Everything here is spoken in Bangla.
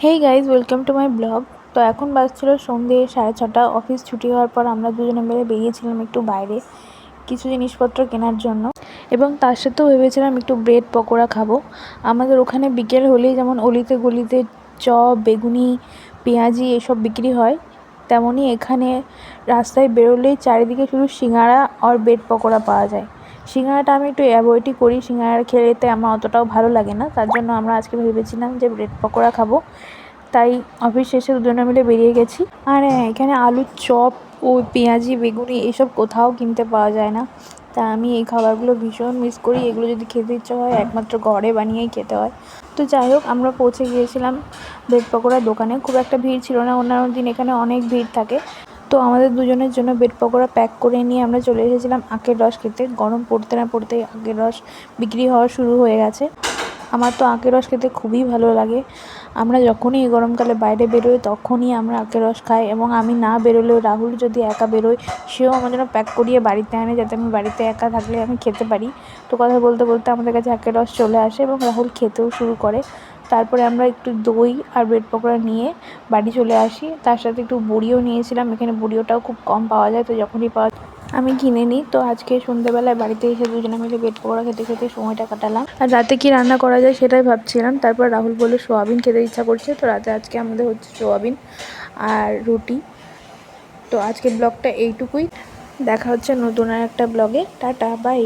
Hey guys, welcome to my blog. তো এখন বাজছিল সন্ধ্যে 6:30। অফিস ছুটি হওয়ার পর আমরা দুজনে মিলে বেরিয়েছিলাম একটু বাইরে কিছু জিনিসপত্র কেনার জন্য, এবং তার সাথেও ভেবেছিলাম একটু ব্রেড পকোড়া খাবো। আমাদের ওখানে বিকেল হলেই যেমন অলিতে গলিতে চপ, বেগুনি, পেঁয়াজি এসব বিক্রি হয়, তেমনই এখানে রাস্তায় বেরোলেই চারিদিকে শুধু সিঙ্গাড়া আর ব্রেড পকোড়া পাওয়া যায়। সিঙ্গাড়াটা আমি একটু অ্যাভয়েডই করি, সিঙ্গাড়া খেতে আমার অতটাও ভালো লাগে না। তার জন্য আমরা আজকে ভেবেছিলাম যে ব্রেড পকোড়া খাবো, তাই অফিস শেষে দুজনে মিলে বেরিয়ে গেছি। আর হ্যাঁ, এখানে আলুর চপ ও পেঁয়াজি, বেগুনি এসব কোথাও কিনতে পাওয়া যায় না। তা আমি এই খাবারগুলো ভীষণ মিস করি। এগুলো যদি খেতে ইচ্ছা হয় একমাত্র ঘরে বানিয়েই খেতে হয়। তো যাই হোক, আমরা পৌঁছে গিয়েছিলাম ব্রেড পকোড়ার দোকানে। খুব একটা ভিড় ছিল না, অন্যান্য দিন এখানে অনেক ভিড় থাকে। তো আমাদের দুজনের জন্য ব্রেড পকোড়া প্যাক করে নিয়ে আমরা চলে এসেছিলাম আখের রস খেতে। গরম পড়তে না পড়তেই আখের রস বিক্রি হওয়া শুরু হয়ে গেছে। আমার তো আখের রস খেতে খুবই ভালো লাগে। আমরা যখনই এই গরমকালে বাইরে বেরোই তখনই আমরা আখের রস খাই, এবং আমি না বেরোলেও রাহুল যদি একা বেরোয় সেও আমার জন্য প্যাক করিয়ে বাড়িতে আনে, যাতে আমি বাড়িতে একা থাকলে আমি খেতে পারি। তো কথা বলতে বলতে আমাদের কাছে আখের রস চলে আসে এবং রাহুল খেতেও শুরু করে। তারপরে আমরা একটু দই আর ব্রেড পকোড়া নিয়ে বাড়ি চলে আসি। তার সাথে একটু বড়িও নিয়েছিলাম, এখানে বড়িওটাও খুব কম পাওয়া যায়, তো যখনই পাওয়া আমি কিনে নিই। তো আজকে সন্ধ্যেবেলায় বাড়িতে এসে দুজনে মিলে ব্রেড পকোড়া খেতে খেতে সময়টা কাটালাম। আর রাতে কি রান্না করা যায় সেটাই ভাবছিলাম। তারপর রাহুল বলল সোয়াবিন খেতে ইচ্ছা করছে, তো রাতে আজকে আমাদের হচ্ছে সোয়াবিন আর রুটি। তো আজকের ব্লগটা এইটুকুই। দেখা হচ্ছে নতুন আর একটা ব্লগে। Tata, by.